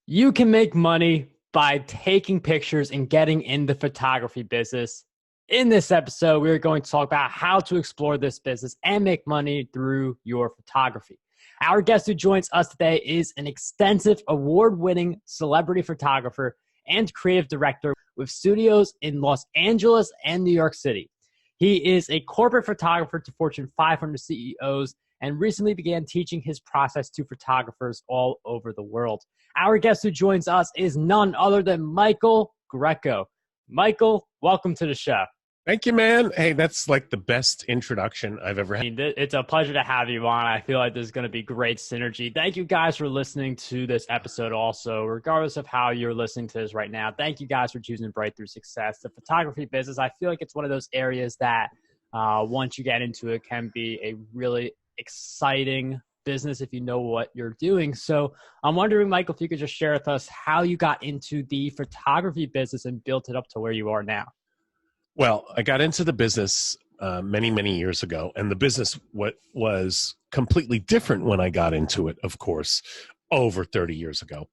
You can make money by taking pictures and getting in the photography business. In this episode, we're going to talk about how to explore this business and make money through your photography. Our guest who joins us today is an extensive award-winning celebrity photographer and creative director with studios in Los Angeles and New York City. He is a corporate photographer to Fortune 500 CEOs and recently began teaching his process to photographers all over the world. Our guest who joins us is none other than Michael Grecco. Michael, welcome to the show. Thank you, man. Hey, that's like the best introduction I've ever had. It's a pleasure to have you on. I feel like there's going to be great synergy. Thank you guys for listening to this episode also, regardless of how you're listening to this right now. Thank you guys for choosing Breakthrough Success. The photography business, I feel like it's one of those areas that once you get into it can be a really exciting business if you know what you're doing. So I'm wondering, Michael, if you could just share with us how you got into the photography business and built it up to where you are now. Well, I got into the business many, many years ago, and the business was completely different when I got into it, of course, over 30 years ago.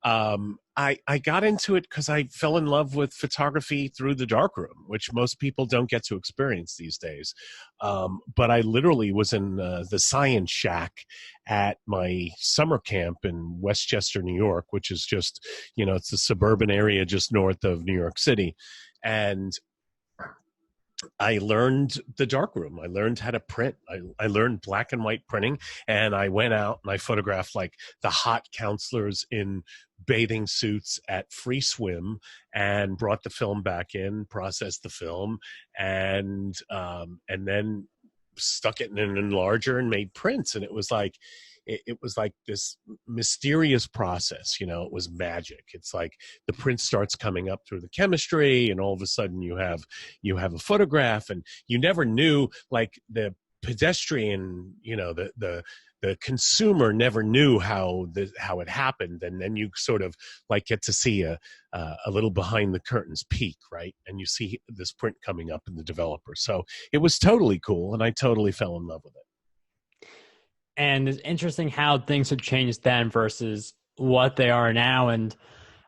I got into it because I fell in love with photography through the darkroom, which most people don't get to experience these days. But I literally was in the Science Shack at my summer camp in Westchester, New York, which is just, it's a suburban area just north of New York City. And I learned the darkroom. I learned how to print. I learned black and white printing, and I went out and I photographed like the hot counselors in bathing suits at Free Swim and brought the film back in, processed the film, and then stuck it in an enlarger and made prints. And it was like, it was like this mysterious process, it was magic. It's like the print starts coming up through the chemistry, and all of a sudden you have a photograph, and you never knew, like the pedestrian, the consumer never knew how it happened. And then you sort of like get to see a little behind the curtains peek, right? And you see this print coming up in the developer. So it was totally cool, and I totally fell in love with it. And it's interesting how things have changed then versus what they are now. And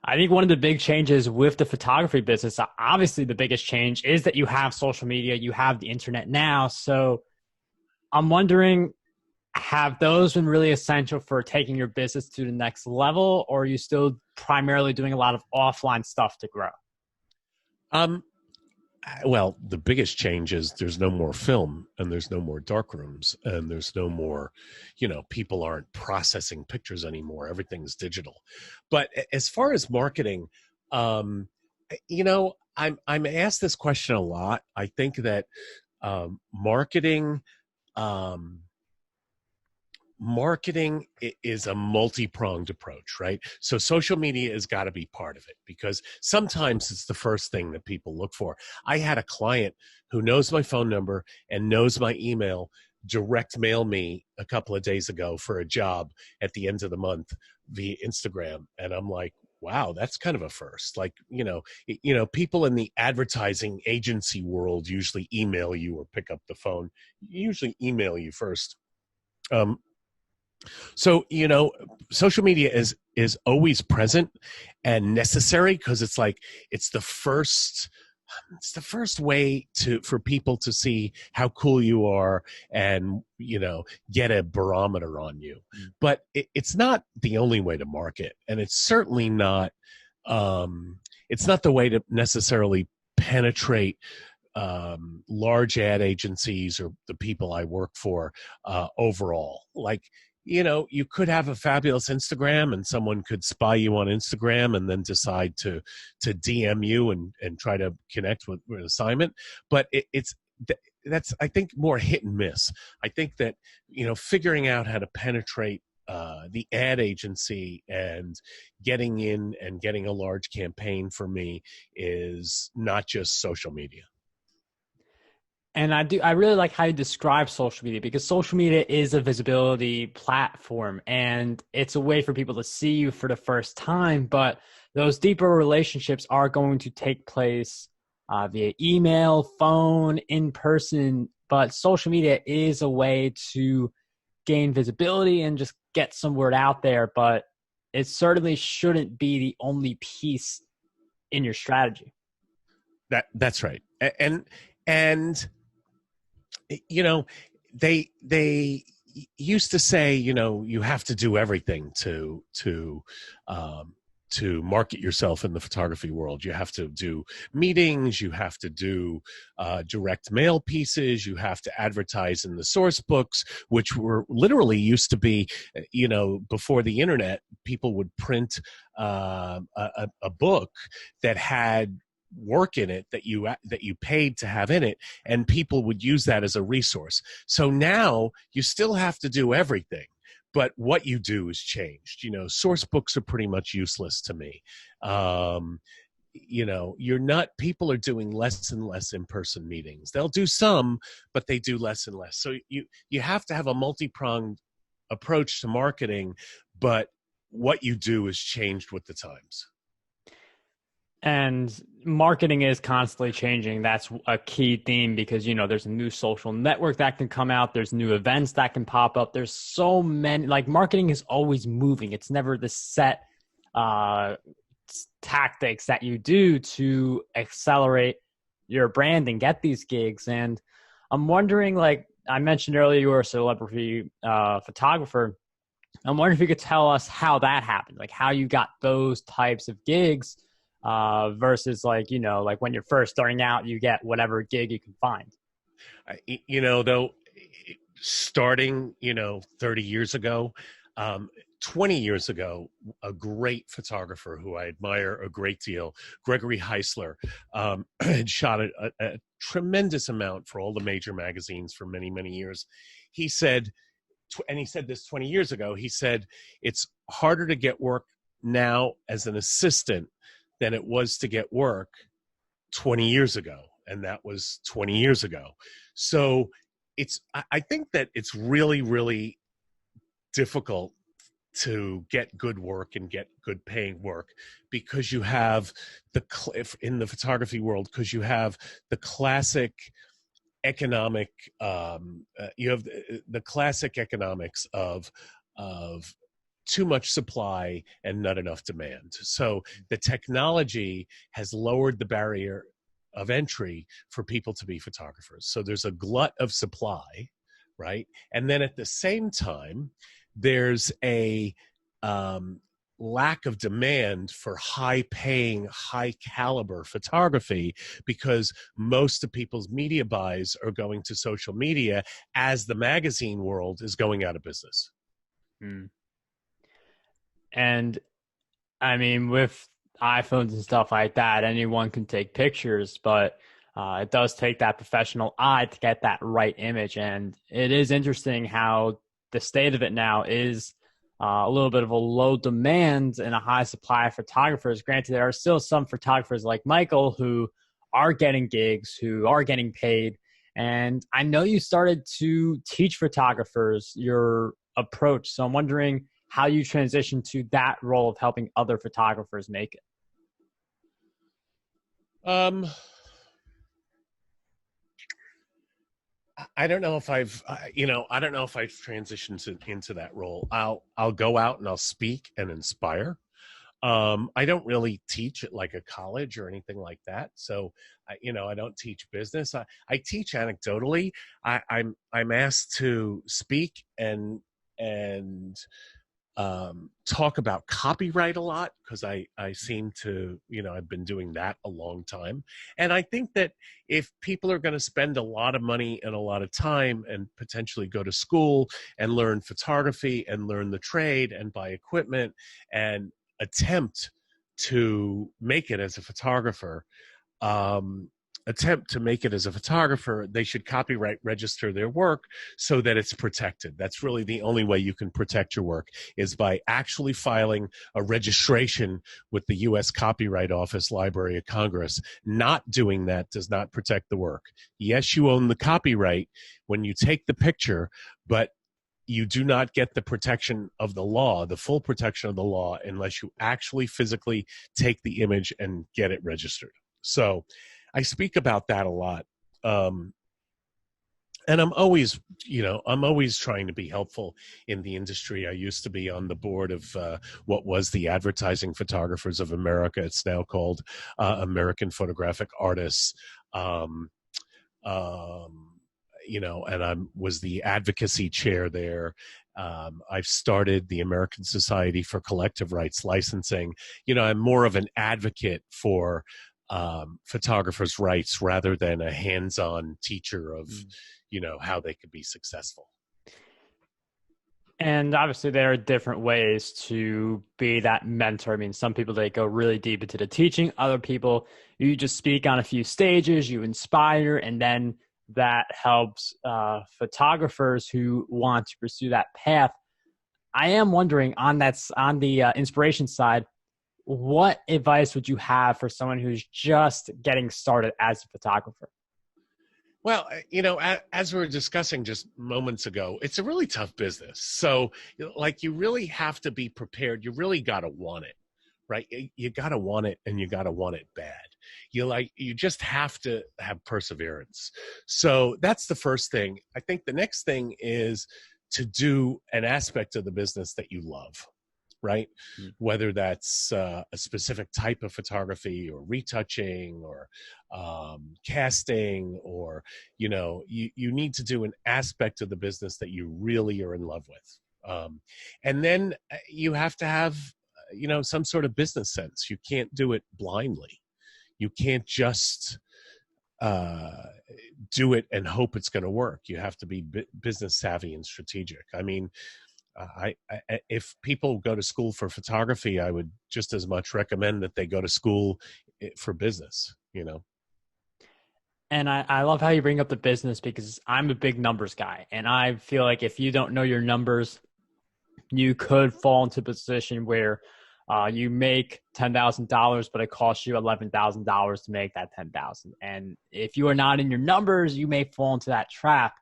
I think one of the big changes with the photography business, obviously the biggest change is that you have social media, you have the internet now. So I'm wondering, have those been really essential for taking your business to the next level, or are you still primarily doing a lot of offline stuff to grow? Well, the biggest change is there's no more film, and there's no more dark rooms, and there's no more, people aren't processing pictures anymore. Everything's digital. But as far as marketing, I'm asked this question a lot. I think that marketing is a multi-pronged approach, right? So social media has got to be part of it, because sometimes it's the first thing that people look for. I had a client who knows my phone number and knows my email, direct mail me a couple of days ago for a job at the end of the month via Instagram. And I'm like, wow, that's kind of a first. Like, people in the advertising agency world usually email you or pick up the phone. Usually email you first. So, social media is always present and necessary, because it's like, it's the first way for people to see how cool you are and, get a barometer on you. But it's not the only way to market. And it's certainly not, it's not the way to necessarily penetrate large ad agencies or the people I work for overall. Like, you could have a fabulous Instagram, and someone could spy you on Instagram and then decide to DM you and try to connect with an assignment. But that's, I think, more hit and miss. I think that, figuring out how to penetrate the ad agency and getting in and getting a large campaign for me is not just social media. And I really like how you describe social media, because social media is a visibility platform and it's a way for people to see you for the first time. But those deeper relationships are going to take place via email, phone, in person. But social media is a way to gain visibility and just get some word out there. But it certainly shouldn't be the only piece in your strategy. That's right. And you know, they used to say, you know, you have to do everything to market yourself in the photography world. You have to do meetings, you have to do direct mail pieces, you have to advertise in the source books, which were literally used to be, you know, before the internet, people would print a book that had work in it that you paid to have in it, and people would use that as a resource. So now you still have to do everything, but what you do is changed. You know, source books are pretty much useless to me. You know, people are doing less and less in-person meetings. They'll do some, but they do less and less. So you have to have a multi-pronged approach to marketing, but what you do is changed with the times. And marketing is constantly changing. That's a key theme because, you know, there's a new social network that can come out. There's new events that can pop up. There's so many, like, marketing is always moving. It's never the set tactics that you do to accelerate your brand and get these gigs. And I'm wondering, like I mentioned earlier, you were a celebrity photographer. I'm wondering if you could tell us how that happened, like how you got those types of gigs versus, like, you know, like when you're first starting out, you get whatever gig you can find. You know, though, starting, you know, 30 years ago, 20 years ago, a great photographer who I admire a great deal, Gregory Heisler, had shot a tremendous amount for all the major magazines for many, many years. He said, and he said this 20 years ago, he said, it's harder to get work now as an assistant than it was to get work 20 years ago. And that was 20 years ago. So I think that it's really, really difficult to get good work and get good paying work because you have in the photography world, because you have the classic economic, you have the classic economics of too much supply and not enough demand. So the technology has lowered the barrier of entry for people to be photographers. So there's a glut of supply, right? And then at the same time, there's a lack of demand for high-paying, high-caliber photography because most of people's media buys are going to social media as the magazine world is going out of business. Hmm. And I mean, with iPhones and stuff like that, anyone can take pictures, but it does take that professional eye to get that right image. And it is interesting how the state of it now is a little bit of a low demand and a high supply of photographers. Granted, there are still some photographers like Michael who are getting gigs, who are getting paid. And I know you started to teach photographers your approach. So I'm wondering how you transition to that role of helping other photographers make it. I don't know if I don't know if I've transitioned into that role. I'll go out and I'll speak and inspire. I don't really teach at like a college or anything like that. So, I don't teach business. I teach anecdotally. I'm asked to speak and talk about copyright a lot because I seem to, I've been doing that a long time. And I think that if people are going to spend a lot of money and a lot of time and potentially go to school and learn photography and learn the trade and buy equipment and attempt to make it as a photographer, they should copyright register their work so that it's protected. That's really the only way you can protect your work is by actually filing a registration with the U.S. Copyright Office, Library of Congress. Not doing that does not protect the work. Yes, you own the copyright when you take the picture, but you do not get the protection of the law, the full protection of the law, unless you actually physically take the image and get it registered. So I speak about that a lot. And I'm always, I'm always trying to be helpful in the industry. I used to be on the board of what was the Advertising Photographers of America. It's now called American Photographic Artists. Um, um, and I was the advocacy chair there. I've started the American Society for Collective Rights Licensing. I'm more of an advocate for photographers' rights rather than a hands-on teacher of, how they could be successful. And obviously there are different ways to be that mentor. I mean, some people, they go really deep into the teaching. Other people, you just speak on a few stages, you inspire, and then that helps photographers who want to pursue that path. I am wondering on the inspiration side, what advice would you have for someone who's just getting started as a photographer? Well, as we were discussing just moments ago, it's a really tough business. So, like, you really have to be prepared. You really got to want it, right? You got to want it, and you got to want it bad. You just have to have perseverance. So that's the first thing. I think the next thing is to do an aspect of the business that you love, right? Whether that's a specific type of photography or retouching or casting, or, you need to do an aspect of the business that you really are in love with. And then you have to have, some sort of business sense. You can't do it blindly. You can't just do it and hope it's going to work. You have to be business savvy and strategic. I mean, if people go to school for photography, I would just as much recommend that they go to school for business, And I love how you bring up the business, because I'm a big numbers guy. And I feel like if you don't know your numbers, you could fall into a position where you make $10,000, but it costs you $11,000 to make that $10,000. And if you are not in your numbers, you may fall into that trap.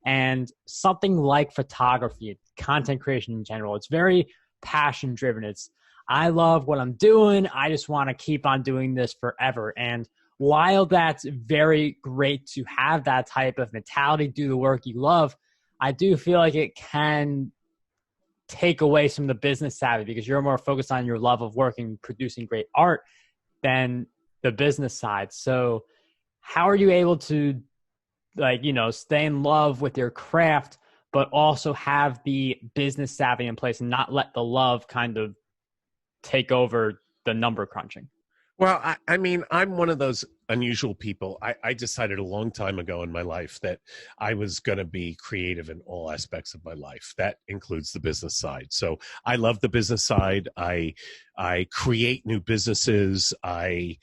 And something like photography, content creation in general, it's very passion driven. I love what I'm doing. I just want to keep on doing this forever. And while that's very great to have that type of mentality, do the work you love, I do feel like it can take away some of the business savvy, because you're more focused on your love of working, producing great art, than the business side. So how are you able to, stay in love with your craft, but also have the business savvy in place and not let the love kind of take over the number crunching? Well, I mean, I'm one of those unusual people. I decided a long time ago in my life that I was going to be creative in all aspects of my life. That includes the business side. So I love the business side. I create new businesses. I've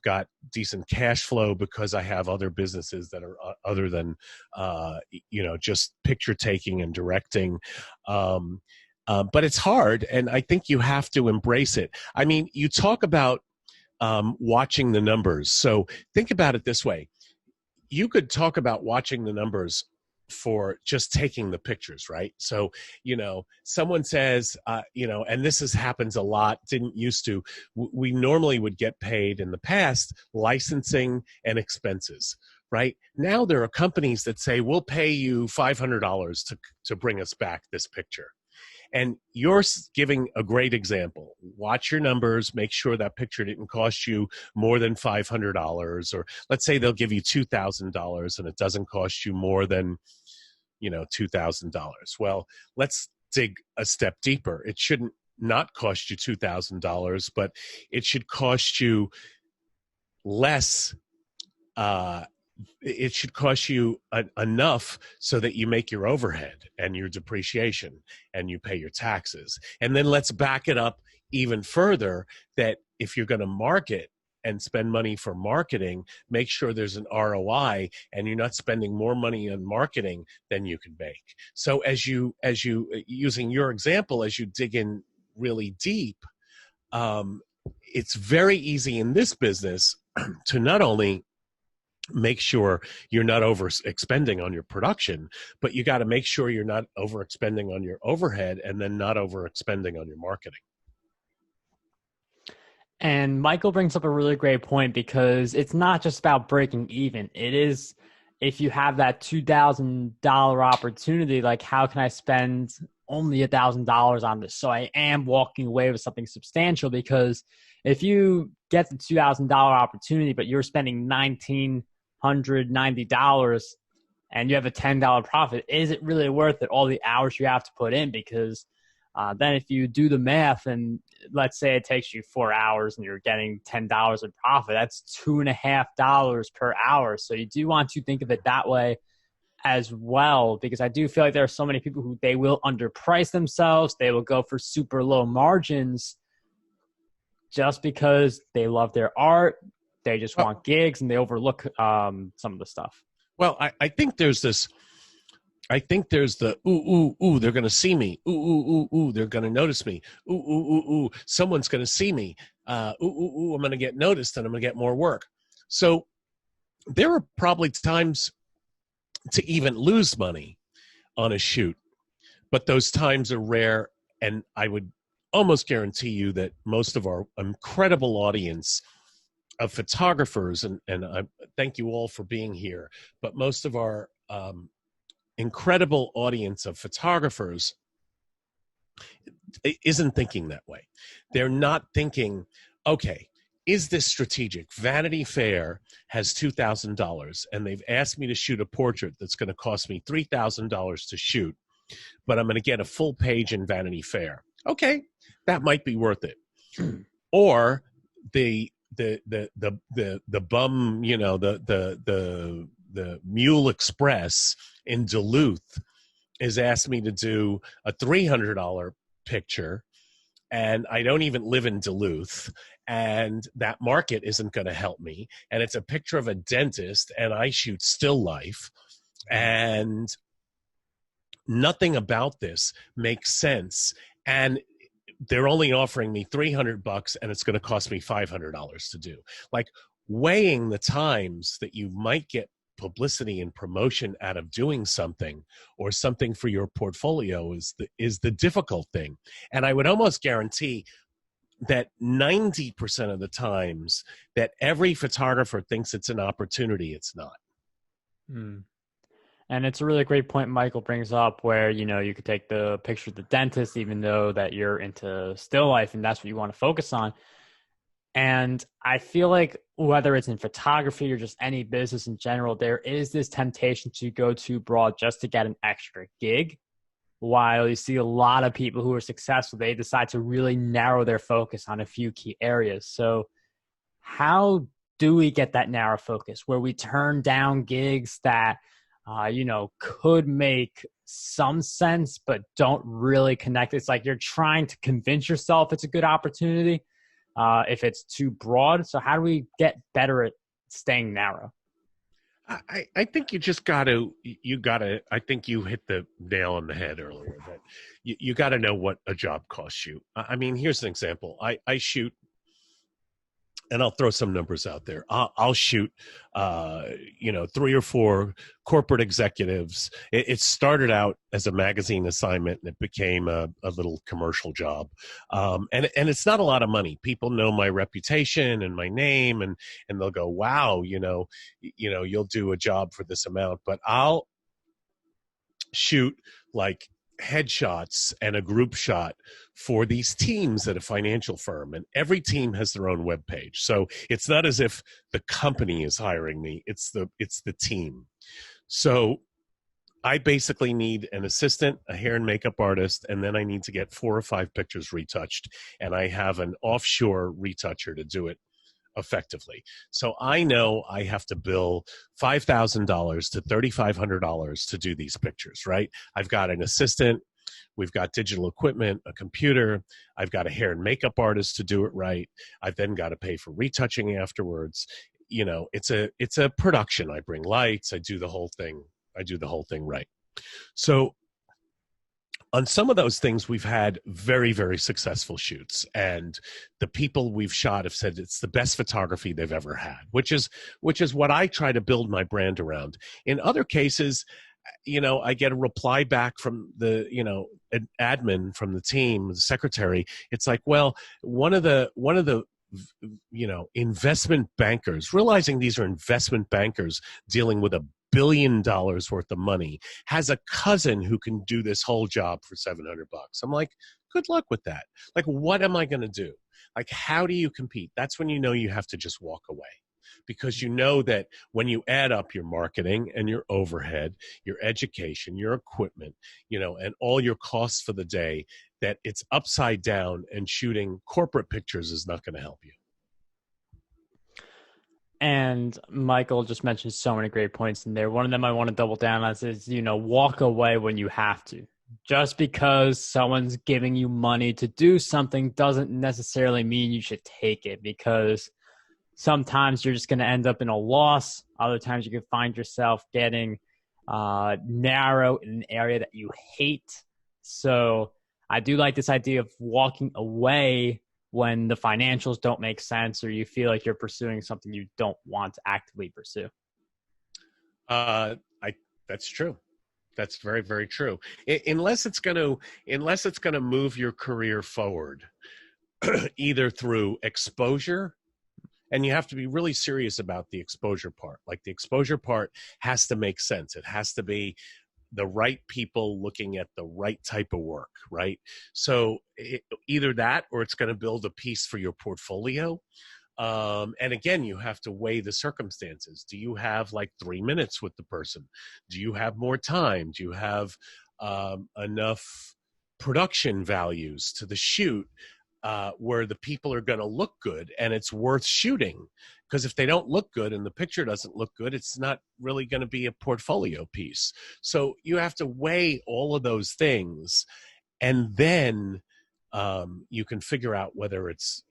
got decent cash flow because I have other businesses that are other than, just picture taking and directing. But it's hard, and I think you have to embrace it. I mean, you talk about watching the numbers. So think about it this way. You could talk about watching the numbers for just taking the pictures, right? So, someone says, and happens a lot, didn't used to, we normally would get paid in the past licensing and expenses. Right now, there are companies that say, we'll pay you $500 to bring us back this picture. And you're giving a great example. Watch your numbers. Make sure that picture didn't cost you more than $500. Or let's say they'll give you $2,000 and it doesn't cost you more than, $2,000. Well, let's dig a step deeper. It shouldn't not cost you $2,000, but it should cost you less. It should cost you enough so that you make your overhead and your depreciation and you pay your taxes. And then let's back it up even further, that if you're going to market and spend money for marketing, make sure there's an ROI and you're not spending more money on marketing than you can make. So as you using your example, as you dig in really deep, it's very easy in this business to not only make sure you're not overexpending on your production, but you got to make sure you're not overexpending on your overhead, and then not overexpending on your marketing. And Michael brings up a really great point, because it's not just about breaking even. It is if you have that $2,000 opportunity, like how can I spend only $1,000 on this? So I am walking away with something substantial, because if you get the $2,000 opportunity, but you're spending $1,990 and you have a $10 profit, is it really worth it, all the hours you have to put in? Because then if you do the math, and let's say it takes you 4 hours and you're getting $10 in profit, that's $2.50 per hour. So you do want to think of it that way as well, because I do feel like there are so many people who they will underprice themselves. They will go for super low margins just because they love their art. They just want gigs, and they overlook some of the stuff. Well, I think there's this. I think there's the ooh, they're going to see me. Ooh, they're going to notice me. Ooh, someone's going to see me. I'm going to get noticed, and I'm going to get more work. So there are probably times to even lose money on a shoot, but those times are rare, and I would almost guarantee you that most of our incredible audience of photographers, and I thank you all for being here, but most of our incredible audience of photographers isn't thinking that way. They're not thinking, okay, is this strategic? Vanity Fair has $2,000 and they've asked me to shoot a portrait that's going to cost me $3,000 to shoot, but I'm going to get a full page in Vanity Fair. Okay, that might be worth it. Or the bum, you know, the Mule Express in Duluth has asked me to do a $300 picture, and I don't even live in Duluth, and that market isn't going to help me, and it's a picture of a dentist, and I shoot still life, and nothing about this makes sense, and they're only offering me $300 and it's going to cost me $500 to do. Like, weighing the times that you might get publicity and promotion out of doing something, or something for your portfolio, is the difficult thing. And I would almost guarantee that 90% of the times that every photographer thinks it's an opportunity, it's not. And it's a really great point Michael brings up, where, you know, you could take the picture of the dentist, even though that you're into still life and that's what you want to focus on. And I feel like whether it's in photography or just any business in general, there is this temptation to go too broad just to get an extra gig. While you see a lot of people who are successful, they decide to really narrow their focus on a few key areas. So how do we get that narrow focus where we turn down gigs that, you know, could make some sense, but don't really connect? It's like you're trying to convince yourself it's a good opportunity if it's too broad. So how do we get better at staying narrow? I think you gotta, I think you hit the nail on the head earlier, that you gotta know what a job costs you. I mean, here's an example. I shoot, and I'll throw some numbers out there. I'll shoot, 3 or 4 corporate executives. It started out as a magazine assignment, and it became a little commercial job. And it's not a lot of money. People know my reputation and my name, and they'll go, wow, you'll do a job for this amount. But I'll shoot like headshots and a group shot for these teams at a financial firm, and every team has their own web page. So it's not as if the company is hiring me, it's the team. So I basically need an assistant, a hair and makeup artist, and then I need to get 4 or 5 pictures retouched, and I have an offshore retoucher to do it effectively. So I know I have to bill $5,000 to $3,500 to do these pictures, right? I've got an assistant, we've got digital equipment, a computer, I've got a hair and makeup artist to do it right. I've then got to pay for retouching afterwards. You know, it's a production. I bring lights, I do the whole thing right. So on some of those things, we've had very, very successful shoots, and the people we've shot have said it's the best photography they've ever had, which is what I try to build my brand around. In other cases, I get a reply back from the, an admin from the team, the secretary. It's like, well, one of the investment bankers, realizing these are investment bankers dealing with a billion worth of money has a cousin who can do this whole job for $700. I'm like, good luck with that. Like, what am I going to do? Like, how do you compete? That's when you know you have to just walk away, because you know that when you add up your marketing and your overhead, your education, your equipment, and all your costs for the day, that it's upside down, and shooting corporate pictures is not going to help you. And Michael just mentioned so many great points in there. One of them I want to double down on is, walk away when you have to. Just because someone's giving you money to do something doesn't necessarily mean you should take it, because sometimes you're just going to end up in a loss. Other times you can find yourself getting narrow in an area that you hate. So I do like this idea of walking away when the financials don't make sense, or you feel like you're pursuing something you don't want to actively pursue. That's true. That's very, very true. Unless it's going to move your career forward, either through exposure, and you have to be really serious about the exposure part. Like, the exposure part has to make sense. It has to be the right people looking at the right type of work, right? So either that, or it's going to build a piece for your portfolio. And again, you have to weigh the circumstances. Do you have like 3 minutes with the person? Do you have more time? Do you have enough production values to the shoot where the people are going to look good and it's worth shooting? Because if they don't look good and the picture doesn't look good, it's not really going to be a portfolio piece. So you have to weigh all of those things, and then you can figure out whether it's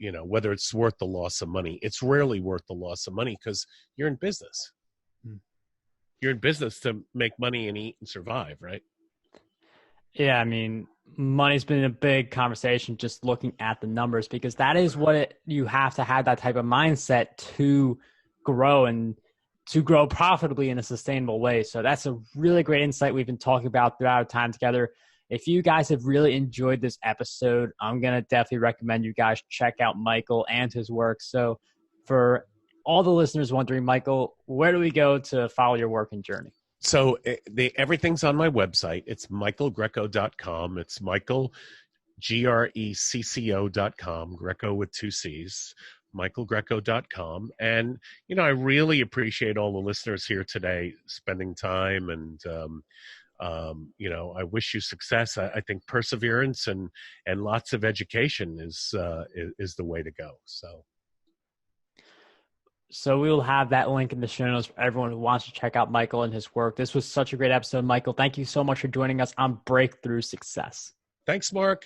worth the loss of money. It's rarely worth the loss of money, because you're in business. You're in business to make money and eat and survive, right? Yeah, I mean, money's been a big conversation just looking at the numbers, because that is what you have to have, that type of mindset to grow and to grow profitably in a sustainable way. So that's a really great insight we've been talking about throughout our time together. If you guys have really enjoyed this episode, I'm going to definitely recommend you guys check out Michael and his work. So for all the listeners wondering, Michael, where do we go to follow your work and journey? So everything's on my website. It's michaelgrecco.com. It's Michael, Grecco.com, Grecco with 2 C's, michaelgrecco.com. And, I really appreciate all the listeners here today spending time, and, I wish you success. I think perseverance and lots of education is the way to go. So we will have that link in the show notes for everyone who wants to check out Michael and his work. This was such a great episode, Michael. Thank you so much for joining us on Breakthrough Success. Thanks, Marc.